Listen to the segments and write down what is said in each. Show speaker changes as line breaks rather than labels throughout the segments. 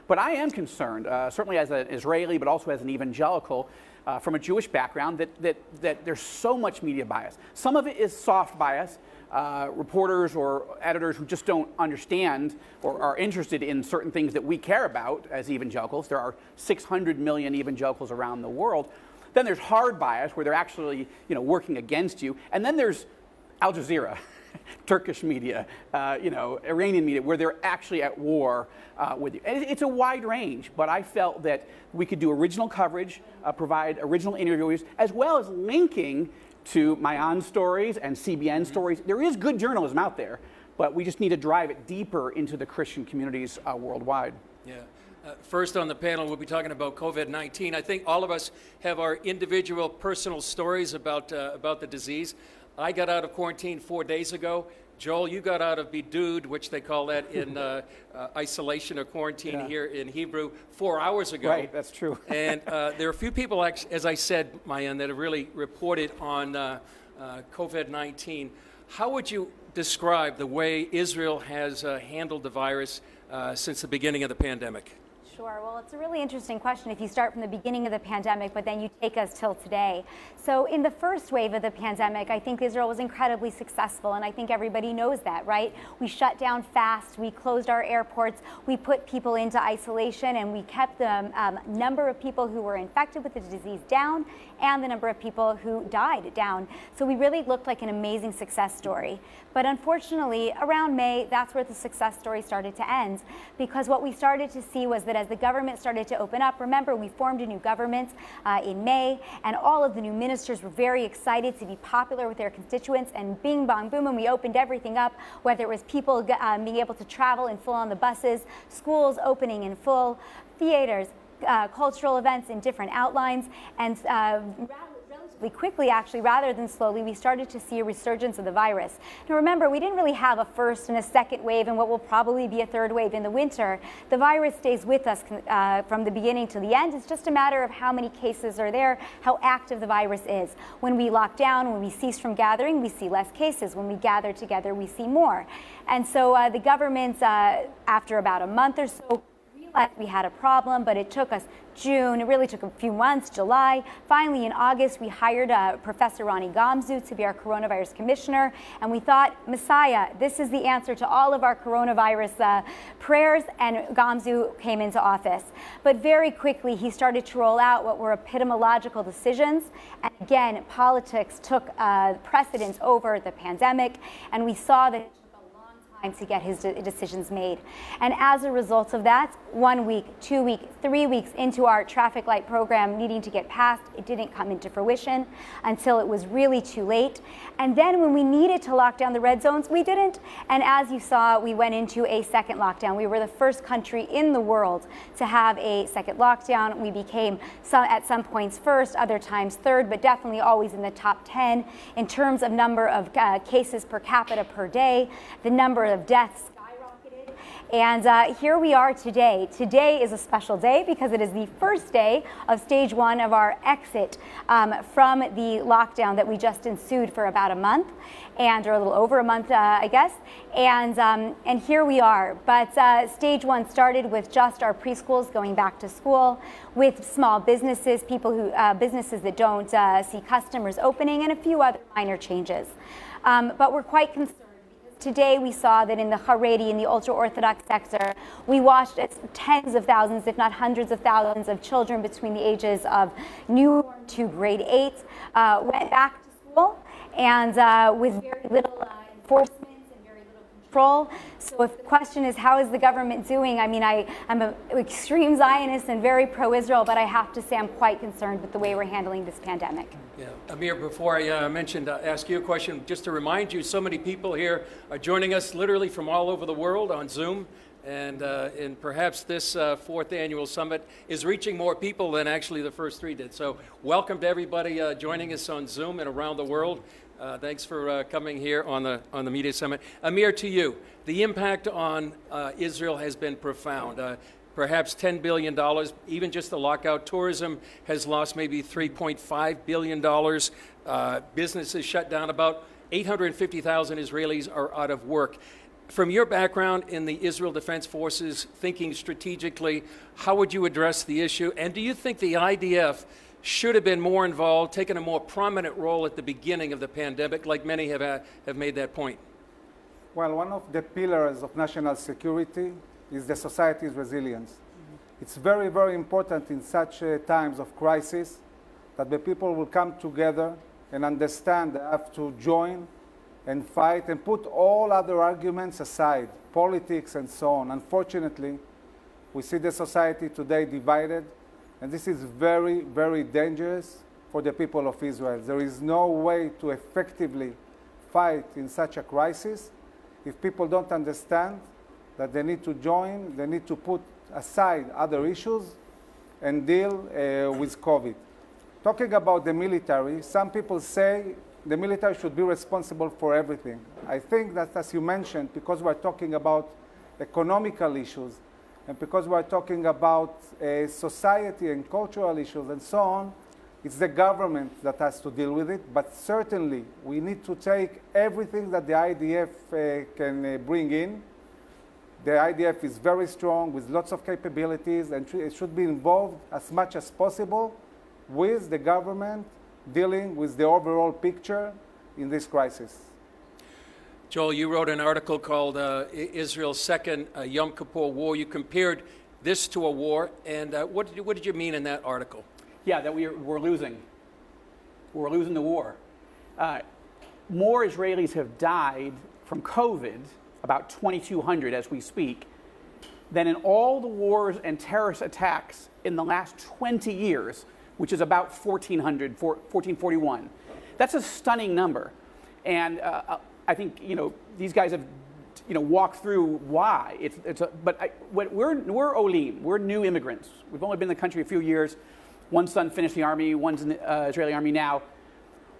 But I am concerned, certainly as an Israeli, but also as an evangelical, from a Jewish background, that there's so much media bias. Some of it is soft bias, reporters or editors who just don't understand or are interested in certain things that we care about as evangelicals. There are 600 million evangelicals around the world. Then there's hard bias, where they're actually, working against you. And then there's Al Jazeera, Turkish media, Iranian media, where they're actually at war with you. And it's a wide range, but I felt that we could do original coverage, provide original interviews, as well as linking to Maayan stories and CBN stories. There is good journalism out there, but we just need to drive it deeper into the Christian communities worldwide.
Yeah. First on the panel, we'll be talking about COVID-19. I think all of us have our individual personal stories about the disease. I got out of quarantine 4 days ago. Joel, you got out of bidud, which they call that in isolation or quarantine here in Hebrew, 4 hours ago.
Right, that's true.
And there are a few people, as I said, Maayan, that have really reported on COVID-19. How would you describe the way Israel has handled the virus since the beginning of the pandemic?
Sure. Well, it's a really interesting question if you start from the beginning of the pandemic, but then you take us till today. So in the first wave of the pandemic, I think Israel was incredibly successful, and I think everybody knows that, right? We shut down fast, we closed our airports, we put people into isolation, and we kept the number of people who were infected with the disease down and the number of people who died down. So we really looked like an amazing success story. But unfortunately, around May, that's where the success story started to end, because what we started to see was that as the government started to open up, remember, we formed a new government in May, and all of the new ministers were very excited to be popular with their constituents, and bing, bong, boom, and we opened everything up, whether it was people being able to travel in full on the buses, schools opening in full, theaters, cultural events in different outlines, and relatively quickly, actually, rather than slowly, we started to see a resurgence of the virus. Now remember, we didn't really have a first and a second wave and what will probably be a third wave in the winter. The virus stays with us from the beginning to the end. It's just a matter of how many cases are there, how active the virus is. When we lock down, when we cease from gathering, we see less cases. When we gather together, we see more. And so the government, after about a month or so, we had a problem, but it took us June, it really took a few months, July. Finally, in August, we hired Professor Ronnie Gamzu to be our coronavirus commissioner, and we thought, Messiah, this is the answer to all of our coronavirus prayers, and Gamzu came into office. But very quickly, he started to roll out what were epistemological decisions, and again, politics took precedence over the pandemic, and we saw that to get his decisions made. And as a result of that, 1 week, 2 weeks, 3 weeks into our traffic light program needing to get passed, it didn't come into fruition until it was really too late. And then when we needed to lock down the red zones, we didn't. And as you saw, we went into a second lockdown. We were the first country in the world to have a second lockdown. We became at some points first, other times third, but definitely always in the top 10 in terms of number of cases per capita per day, the number of deaths skyrocketed, and here we are today. Today is a special day because it is the first day of stage 1 of our exit from the lockdown that we just ensued for about a month, or a little over a month, I guess. And here we are. But stage 1 started with just our preschools going back to school, with small businesses, businesses that don't see customers opening, and a few other minor changes. But we're quite concerned. Today we saw that in the Haredi, in the ultra-Orthodox sector, we watched tens of thousands, if not hundreds of thousands of children between the ages of newborn to grade 8 went back to school, and with very little enforcement and very little control. So if the question is, how is the government doing? I mean, I'm an extreme Zionist and very pro-Israel, but I have to say I'm quite concerned with the way we're handling this pandemic.
Yeah, Amir, before I ask you a question, just to remind you, so many people here are joining us literally from all over the world on Zoom, and perhaps this fourth annual summit is reaching more people than actually the first 3 did. So welcome to everybody joining us on Zoom and around the world. Thanks for coming here on the Media Summit. Amir, to you, the impact on Israel has been profound. Perhaps $10 billion, even just the lockout. Tourism has lost maybe $3.5 billion. Businesses shut down. About 850,000 Israelis are out of work. from your background in the Israel Defense Forces, thinking strategically, how would you address the issue? And do you think the IDF should have been more involved, taken a more prominent role at the beginning of the pandemic, like many have made that point?
Well, one of the pillars of national security is the society's resilience. It's very, very important in such times of crisis that the people will come together and understand they have to join and fight and put all other arguments aside, politics and so on. Unfortunately, we see the society today divided, and this is very, very dangerous for the people of Israel. There is no way to effectively fight in such a crisis if people don't understand that they need to join, they need to put aside other issues and deal with COVID. Talking about the military, some people say the military should be responsible for everything. I think that, as you mentioned, because we're talking about economical issues and because we're talking about society and cultural issues and so on, it's the government that has to deal with it. But certainly, we need to take everything that the IDF can bring in. The IDF is very strong with lots of capabilities, and it should be involved as much as possible with the government dealing with the overall picture in this crisis.
Joel, you wrote an article called Israel's Second Yom Kippur War. You compared this to a war, and what did you mean in that article?
Yeah, that we're losing. We're losing the war. More Israelis have died from COVID, about 2,200 as we speak, than in all the wars and terrorist attacks in the last 20 years, which is about 1,441. That's a stunning number. And I think, these guys have, walked through why. We're Olim, we're new immigrants. We've only been in the country a few years. One son finished the army, one's in the Israeli army now.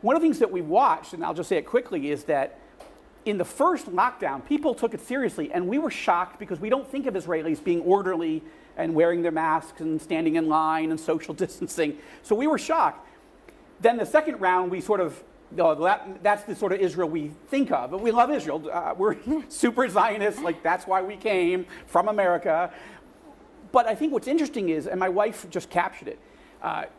One of the things that we've watched, and I'll just say it quickly, is that in the first lockdown, people took it seriously, and we were shocked because we don't think of Israelis being orderly and wearing their masks and standing in line and social distancing. So we were shocked. Then the second round, we sort of, that's the sort of Israel we think of. But we love Israel. We're super Zionists, like that's why we came from America. But I think what's interesting is, and my wife just captured it, the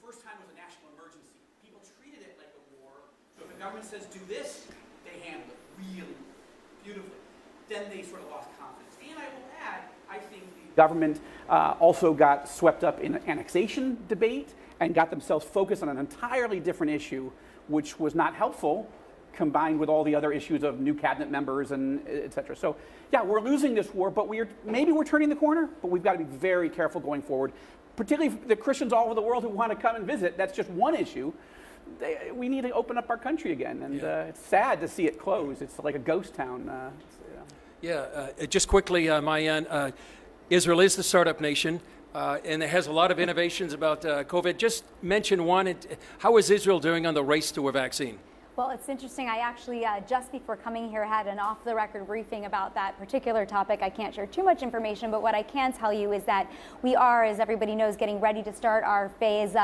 first time was a national emergency. People treated it like a war. So if the government says do this, they handle it really beautifully. Then they sort of lost confidence. And I will add, I think the government also got swept up in an annexation debate and got themselves focused on an entirely different issue, which was not helpful, combined with all the other issues of new cabinet members and et cetera. So yeah, we're losing this war, but maybe we're turning the corner, but we've got to be very careful going forward, particularly the Christians all over the world who want to come and visit. That's just one issue. We need to open up our country again, and it's sad to see it close. It's like a ghost town.
Just quickly, Maayan, Israel is the startup nation, and it has a lot of innovations about COVID. Just mention one. How is Israel doing on the race to a vaccine?
Well, it's interesting. I actually, just before coming here, had an off-the-record briefing about that particular topic. I can't share too much information, but what I can tell you is that we are, as everybody knows, getting ready to start our phase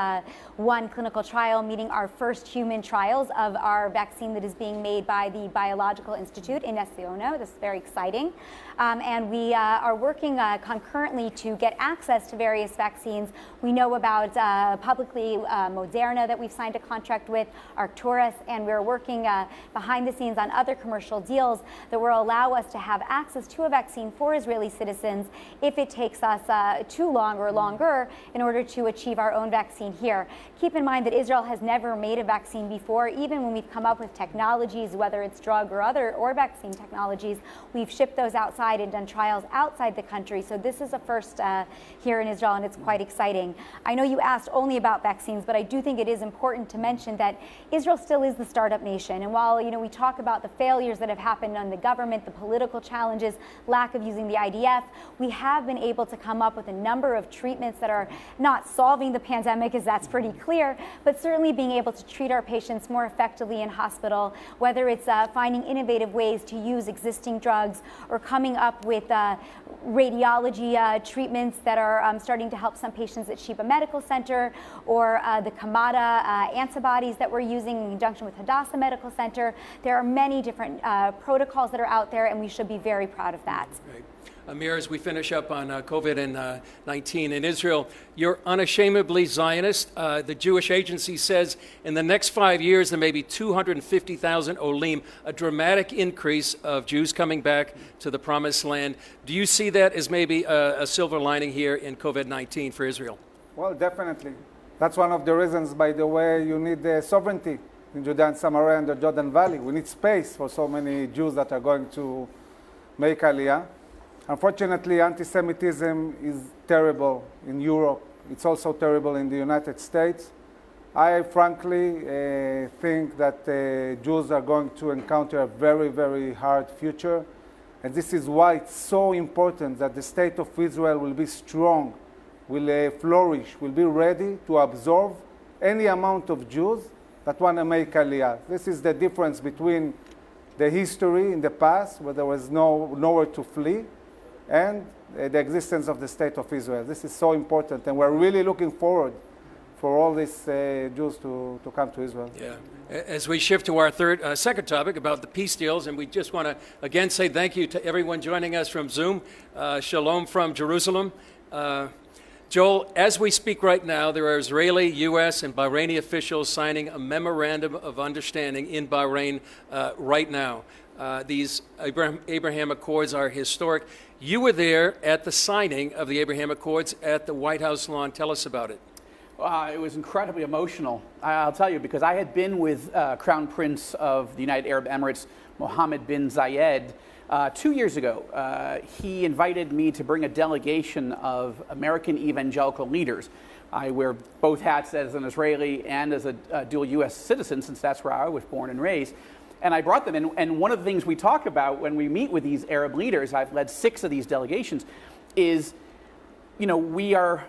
1 clinical trial, meeting our first human trials of our vaccine that is being made by the Biological Institute in Ness-Ziona. This is very exciting. And we are working concurrently to get access to various vaccines. We know about publicly Moderna that we've signed a contract with, Arcturus, and we're working behind the scenes on other commercial deals that will allow us to have access to a vaccine for Israeli citizens if it takes us too long or longer in order to achieve our own vaccine here. Keep in mind that Israel has never made a vaccine before. Even when we've come up with technologies, whether it's drug or vaccine technologies, we've shipped those outside and done trials outside the country. So this is a first here in Israel, and it's quite exciting. I know you asked only about vaccines, but I do think it is important to mention that Israel still is the startup nation. And while we talk about the failures that have happened on the government, the political challenges, lack of using the IDF, we have been able to come up with a number of treatments that are not solving the pandemic, as that's pretty clear, but certainly being able to treat our patients more effectively in hospital, whether it's finding innovative ways to use existing drugs or coming up with radiology treatments that are starting to help some patients at Sheba Medical Center, or the Kamada antibodies that we're using in conjunction with Hadassah Hadassah Medical Center. There are many different protocols that are out there, and we should be very proud of that.
Right. Amir, as we finish up on COVID-19 in Israel, you're unashamedly Zionist. The Jewish Agency says in the next 5 years there may be 250,000 olim, a dramatic increase of Jews coming back to the Promised Land. Do you see that as maybe a silver lining here in COVID-19 for Israel?
Well, definitely. That's one of the reasons, by the way, you need sovereignty in Judea and Samaria and the Jordan Valley. We need space for so many Jews that are going to make Aliyah. Unfortunately, anti-Semitism is terrible in Europe. It's also terrible in the United States. I frankly think that Jews are going to encounter a very, very hard future. And this is why it's so important that the state of Israel will be strong, will flourish, will be ready to absorb any amount of Jews that want to make Aliyah. This is the difference between the history in the past, where there was nowhere to flee, and the existence of the state of Israel. This is so important, and we're really looking forward for all these Jews to come to Israel.
Yeah. As we shift to our second topic about the peace deals, and we just want to again say thank you to everyone joining us from Zoom. Shalom from Jerusalem. Joel, as we speak right now, there are Israeli, U.S., and Bahraini officials signing a memorandum of understanding in Bahrain right now. These Abraham Accords are historic. You were there at the signing of the Abraham Accords at the White House lawn. Tell us about it.
It was incredibly emotional, I'll tell you, because I had been with Crown Prince of the United Arab Emirates, Mohammed bin Zayed, 2 years ago. He invited me to bring a delegation of American evangelical leaders. I wear both hats as an Israeli and as a dual U.S. citizen, since that's where I was born and raised. And I brought them in, and one of the things we talk about when we meet with these Arab leaders, I've led 6 of these delegations, is, you know, we are,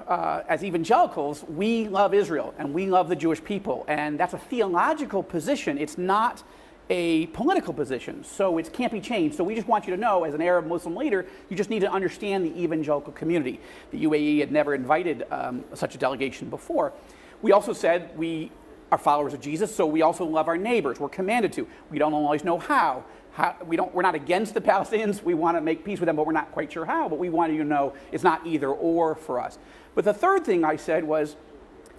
as evangelicals, we love Israel, and we love the Jewish people, and that's a theological position. It's not a political position, so it can't be changed. So we just want you to know, as an Arab Muslim leader, you just need to understand the evangelical community. The UAE had never invited such a delegation before. We also said we are followers of Jesus, so we also love our neighbors. We're commanded to. We don't always know how. We're not against the Palestinians. We want to make peace with them, but we're not quite sure how. But we want you to know it's not either or for us. But the third thing I said was,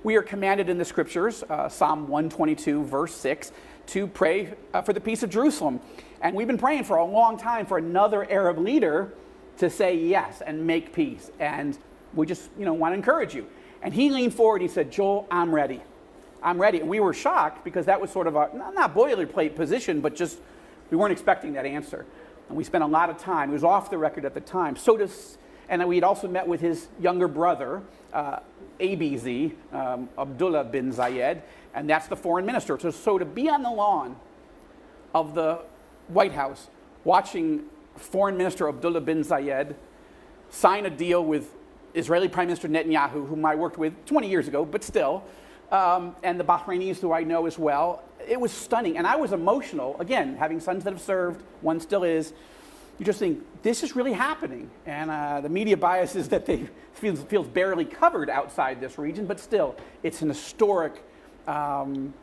we are commanded in the scriptures, Psalm 122, verse 6, to pray for the peace of Jerusalem. And we've been praying for a long time for another Arab leader to say yes and make peace. And we just, want to encourage you. And he leaned forward. He said, Joel, I'm ready. I'm ready. And we were shocked, because that was sort of a, not boilerplate position, but just, we weren't expecting that answer. And we spent a lot of time. It was off the record at the time. And we had also met with his younger brother, ABZ, Abdullah bin Zayed, and that's the foreign minister. So to be on the lawn of the White House, watching Foreign Minister Abdullah bin Zayed sign a deal with Israeli Prime Minister Netanyahu, whom I worked with 20 years ago, but still, and the Bahrainis, who I know as well, it was stunning. And I was emotional, again, having sons that have served, one still is. You just think, this is really happening. And the media bias is that they feels barely covered outside this region, but still, it's an historic,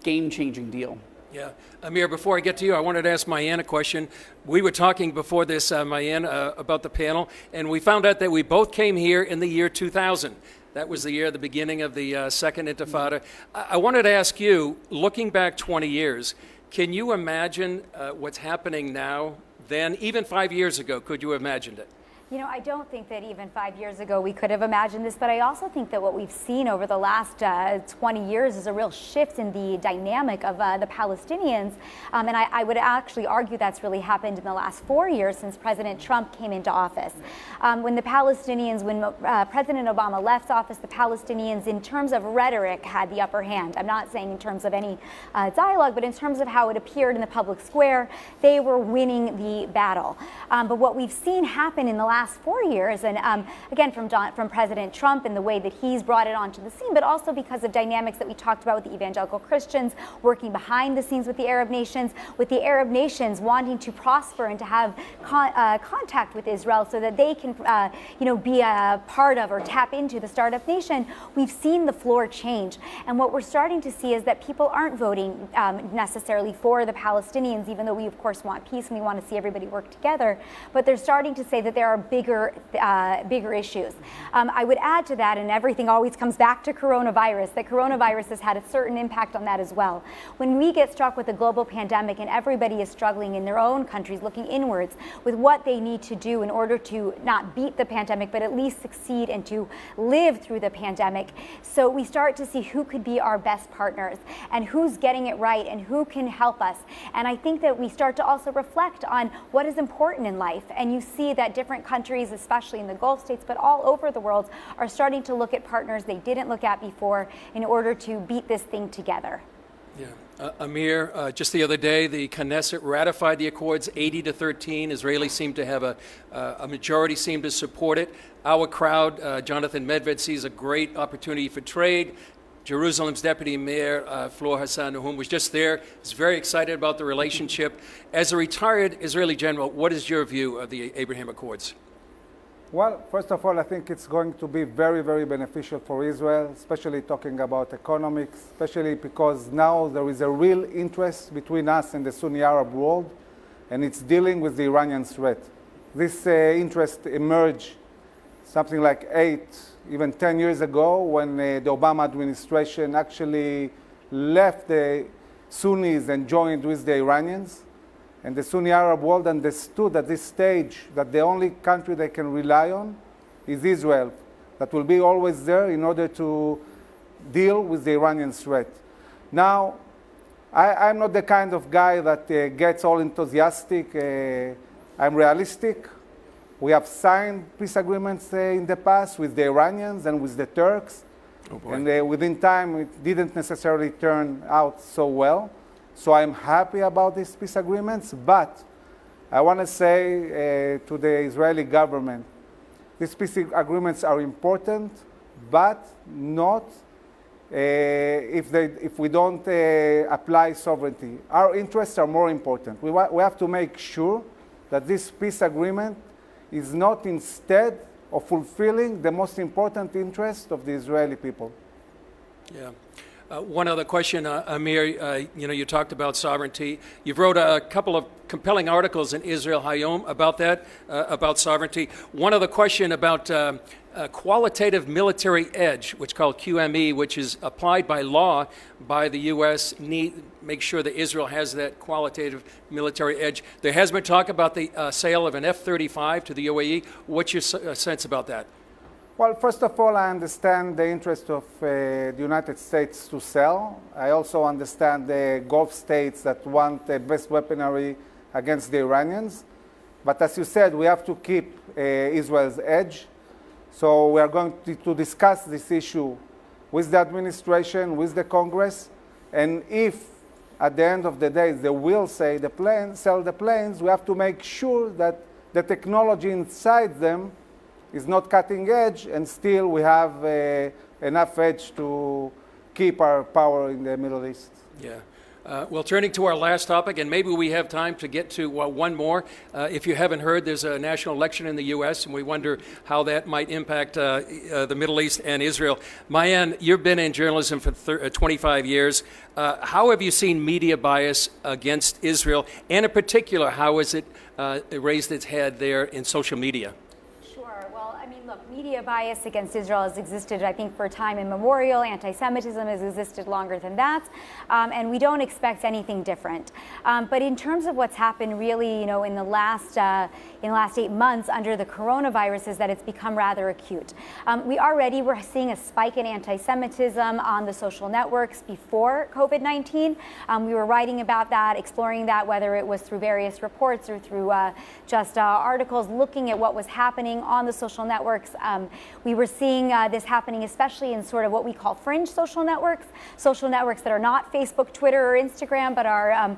game-changing deal.
Yeah. Amir, before I get to you, I wanted to ask Maayan a question. We were talking before this, Maayan, about the panel, and we found out that we both came here in the year 2000. That was the year, the beginning of the Second Intifada. I wanted to ask you, looking back 20 years, can you imagine what's happening now? Then, even 5 years ago, could you have imagined it?
I don't think that even 5 years ago we could have imagined this, but I also think that what we've seen over the last 20 years is a real shift in the dynamic of the Palestinians. And I would actually argue that's really happened in the last 4 years since President Trump came into office. When President Obama left office, the Palestinians, in terms of rhetoric, had the upper hand. I'm not saying in terms of any dialogue, but in terms of how it appeared in the public square, they were winning the battle. But what we've seen happen in the last last 4 years, and again from President Trump and the way that he's brought it onto the scene, but also because of dynamics that we talked about with the evangelical Christians working behind the scenes with the Arab nations wanting to prosper and to have contact with Israel so that they can be a part of or tap into the startup nation. We've seen the floor change, and what we're starting to see is that people aren't voting necessarily for the Palestinians, even though we of course want peace and we want to see everybody work together, but they're starting to say that there are bigger issues. I would add to that, and everything always comes back to coronavirus, that coronavirus has had a certain impact on that as well. When we get struck with a global pandemic and everybody is struggling in their own countries, looking inwards with what they need to do in order to not beat the pandemic, but at least succeed and to live through the pandemic. So we start to see who could be our best partners and who's getting it right and who can help us. And I think that we start to also reflect on what is important in life. And you see that different countries, especially in the Gulf states, but all over the world, are starting to look at partners they didn't look at before in order to beat this thing together.
Yeah. Amir, just the other day, the Knesset ratified the accords 80-13. Israelis seem to have a majority seem to support it. Our crowd, Jonathan Medved, sees a great opportunity for trade. Jerusalem's deputy mayor, Flor Hassan Nahum, was just there. Is very excited about the relationship. As a retired Israeli general, what is your view of the Abraham Accords?
Well, first of all, I think it's going to be very, very beneficial for Israel, especially talking about economics, especially because now there is a real interest between us and the Sunni Arab world, and it's dealing with the Iranian threat. This interest emerged something like 8, even 10 years ago when the Obama administration actually left the Sunnis and joined with the Iranians. And the Sunni Arab world understood at this stage that the only country they can rely on is Israel, that will be always there in order to deal with the Iranian threat. Now, I'm not the kind of guy that gets all enthusiastic. I'm realistic. We have signed peace agreements in the past with the Iranians and with the Turks.
Oh boy.
And within time, it didn't necessarily turn out so well. So I'm happy about these peace agreements, but I want to say to the Israeli government, these peace agreements are important, but not if we don't apply sovereignty. Our interests are more important. We have to make sure that this peace agreement is not instead of fulfilling the most important interest of the Israeli people.
Yeah. One other question, Amir, you talked about sovereignty. You've wrote a couple of compelling articles in Israel Hayom about that, about sovereignty. One other question about qualitative military edge, which is called QME, which is applied by law by the U.S., make sure that Israel has that qualitative military edge. There has been talk about the sale of an F-35 to the UAE. What's your sense about that?
Well, first of all, I understand the interest of the United States to sell. I also understand the Gulf states that want the best weaponry against the Iranians. But as you said, we have to keep Israel's edge. So we are going to discuss this issue with the administration, with the Congress. And if at the end of the day they will sell the planes, we have to make sure that the technology inside them is not cutting edge, and still we have enough edge to keep our power in the Middle East.
Yeah. Well, turning to our last topic, and maybe we have time to get to one more. If you haven't heard, there's a national election in the U.S., and we wonder how that might impact the Middle East and Israel. Maayan, you've been in journalism for 25 years. How have you seen media bias against Israel? And in particular, how has it raised its head there in social media?
Media bias against Israel has existed, I think, for time immemorial. Anti-Semitism has existed longer than that, and we don't expect anything different. But in terms of what's happened, really, in the last 8 months under the coronavirus, is that it's become rather acute. We're seeing a spike in anti-Semitism on the social networks before COVID-19. We were writing about that, exploring that, whether it was through various reports or through just articles looking at what was happening on the social networks. We were seeing this happening especially in sort of what we call fringe social networks that are not Facebook, Twitter, or Instagram, but are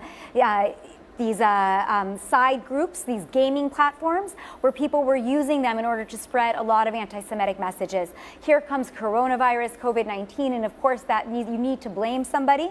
side groups, these gaming platforms, where people were using them in order to spread a lot of anti-Semitic messages. Here comes coronavirus, COVID-19, and of course that you need to blame somebody.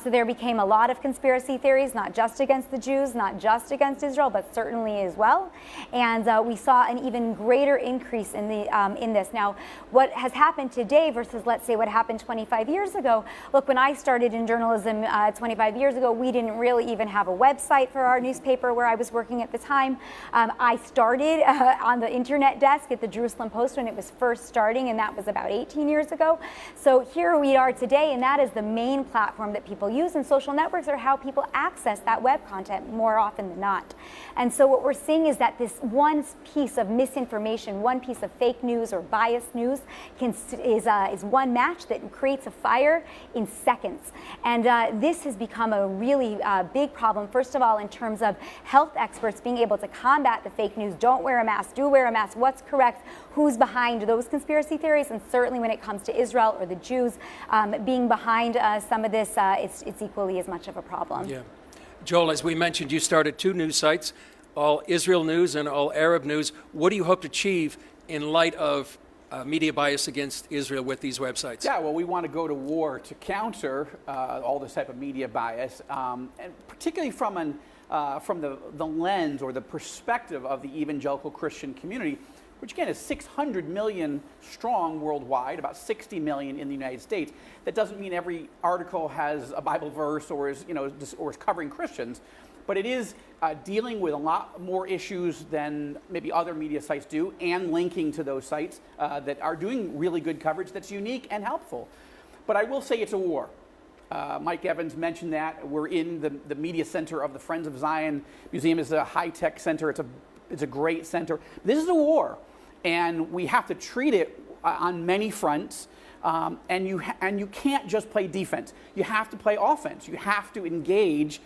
So there became a lot of conspiracy theories, not just against the Jews, not just against Israel, but certainly as well. And we saw an even greater increase in this. Now, what has happened today versus, let's say, what happened 25 years ago? Look, when I started in journalism 25 years ago, we didn't really even have a website for our newspaper where I was working at the time. I started on the internet desk at the Jerusalem Post when it was first starting, and that was about 18 years ago. So here we are today, and that is the main platform that people use, and social networks are how people access that web content more often than not. And so what we're seeing is that this one piece of misinformation, one piece of fake news or biased news is one match that creates a fire in seconds. And this has become a really big problem, first of all, in terms of health experts being able to combat the fake news. Don't wear a mask, do wear a mask, what's correct, who's behind those conspiracy theories, and certainly when it comes to Israel or the Jews being behind some of this, it's equally as much of a problem.
Yeah. Joel, as we mentioned, you started 2 news sites, All Israel News and All Arab News. What do you hope to achieve in light of media bias against Israel with these websites?
Yeah, well, we want to go to war to counter all this type of media bias, and particularly from the lens or the perspective of the evangelical Christian community, which again is 600 million strong worldwide, about 60 million in the United States. That doesn't mean every article has a Bible verse or is covering Christians, but it is dealing with a lot more issues than maybe other media sites do, and linking to those sites that are doing really good coverage that's unique and helpful. But I will say it's a war. Mike Evans mentioned that. We're in the media center of the Friends of Zion Museum. Is a high-tech center. It's a great center. This is a war, and we have to treat it on many fronts. And you can't just play defense. You have to play offense. You have to engage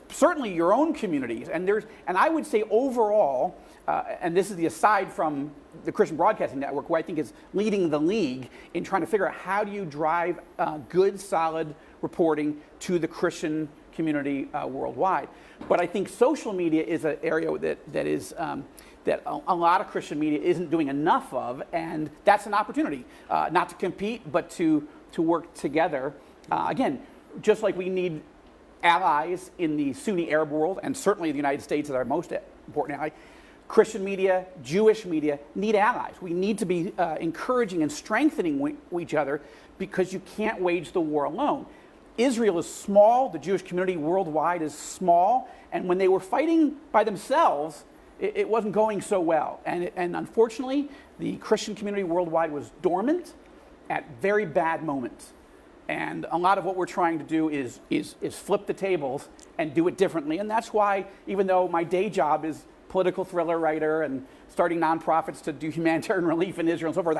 certainly your own communities. And I would say overall, and this is the aside from the Christian Broadcasting Network, who I think is leading the league in trying to figure out how do you drive good, solid reporting to the Christian community worldwide. But I think social media is an area that a lot of Christian media isn't doing enough of, and that's an opportunity, not to compete, but to work together. Again, just like we need allies in the Sunni Arab world, and certainly the United States is our most important ally, Christian media, Jewish media need allies. We need to be encouraging and strengthening each other, because you can't wage the war alone. Israel is small, the Jewish community worldwide is small, and when they were fighting by themselves, it wasn't going so well. And unfortunately, the Christian community worldwide was dormant at very bad moments. And a lot of what we're trying to do is flip the tables and do it differently. And that's why, even though my day job is political thriller writer and starting nonprofits to do humanitarian relief in Israel and so forth,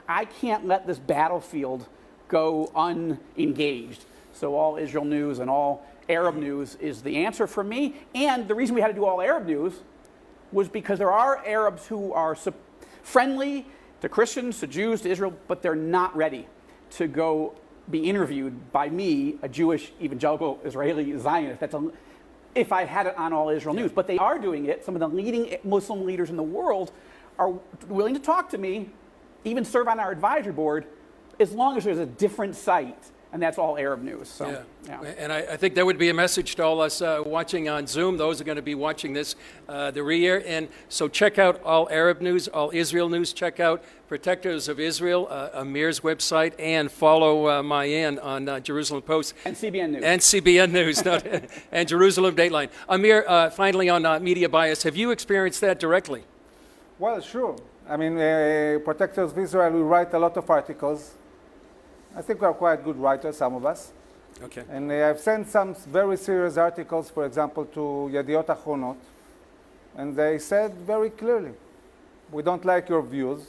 I can't let this battlefield go unengaged. So All Israel News and All Arab News is the answer for me. And the reason we had to do All Arab News was because there are Arabs who are friendly to Christians, to Jews, to Israel, but they're not ready to go be interviewed by me, a Jewish evangelical Israeli Zionist. If I had it on All Israel News. But they are doing it. Some of the leading Muslim leaders in the world are willing to talk to me, even serve on our advisory board, as long as there's a different site. And that's All Arab News. So, yeah.
And I think that would be a message to all us watching on Zoom. Those are going to be watching this the re-air. And so check out All Arab News, All Israel News. Check out Protectors of Israel, Amir's website, and follow Maayan on Jerusalem Post.
And CBN News.
And CBN News, and Jerusalem Dateline. Amir, finally on media bias, have you experienced that directly?
Well, sure. I mean, Protectors of Israel, we write a lot of articles. I think we are quite good writers, some of us.
Okay.
And I've sent some very serious articles, for example, to Yediot Achronot. And they said very clearly, we don't like your views,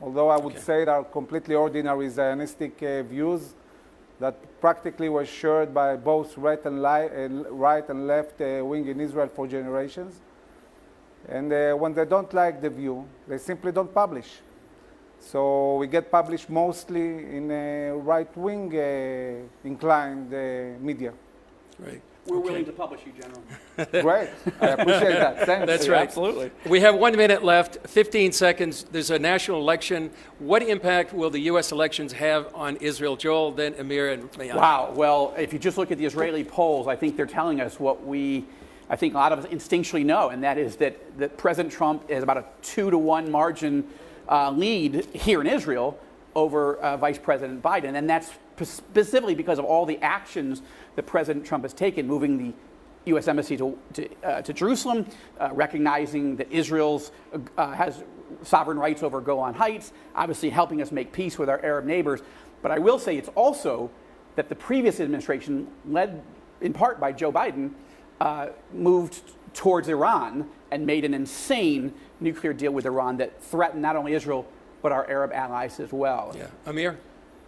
although I would say they are completely ordinary Zionistic views that practically were shared by both right and left wing in Israel for generations. And when they don't like the view, they simply don't publish. So we get published mostly in right-wing inclined media.
Right.
We're willing to publish you, General.
Great. I appreciate that. Thanks.
That's right.
Absolutely.
We have 1 minute left, 15 seconds. There's a national election. What impact will the U.S. elections have on Israel? Joel, then Amir and Maayan.
Wow. Well, if you just look at the Israeli polls, I think they're telling us what I think a lot of us instinctually know, and that is that President Trump is about a 2-to-1 margin lead here in Israel over Vice President Biden. And that's specifically because of all the actions that President Trump has taken, moving the U.S. Embassy to Jerusalem, recognizing that Israel has sovereign rights over Golan Heights, obviously helping us make peace with our Arab neighbors. But I will say it's also that the previous administration, led in part by Joe Biden, moved towards Iran and made an insane nuclear deal with Iran that threatened not only Israel, but our Arab allies as well.
Yeah. Amir?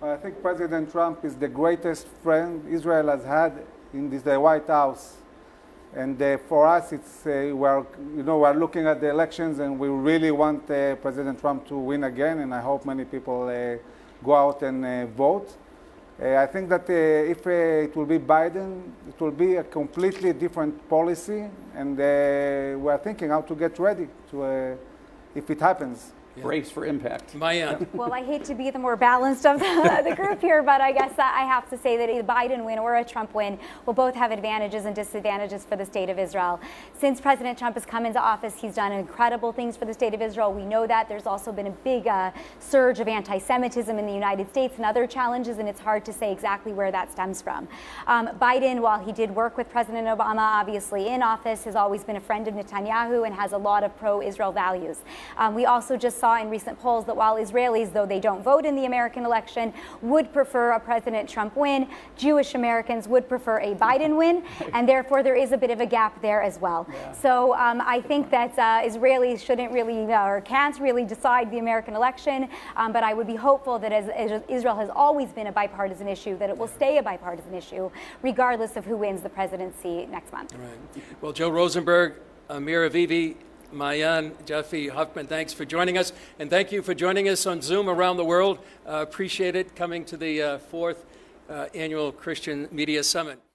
I think President Trump is the greatest friend Israel has had in the White House. And for us, it's we're looking at the elections, and we really want President Trump to win again. And I hope many people go out and vote. I think that if it will be Biden, it will be a completely different policy, and we're thinking how to get ready to if it happens.
Brace for impact.
Maayan?
Well, I hate to be the more balanced of the group here, but I guess I have to say that a Biden win or a Trump win will both have advantages and disadvantages for the state of Israel. Since President Trump has come into office, he's done incredible things for the state of Israel. We know that. There's also been a big surge of anti-Semitism in the United States and other challenges, and it's hard to say exactly where that stems from. Biden, while he did work with President Obama, obviously in office, has always been a friend of Netanyahu and has a lot of pro-Israel values. We also just saw in recent polls that while Israelis, though they don't vote in the American election, would prefer a President Trump win, Jewish Americans would prefer a Biden win, and therefore there is a bit of a gap there as well. Yeah. So I think that Israelis shouldn't really or can't really decide the American election, but I would be hopeful that as Israel has always been a bipartisan issue, that it will stay a bipartisan issue, regardless of who wins the presidency next month.
Right. Well, Joe Rosenberg, Amir, Avivi, Maayan, Jeffy, Hoffman, thanks for joining us. And thank you for joining us on Zoom around the world. Appreciate it coming to the 4th Annual Christian Media Summit.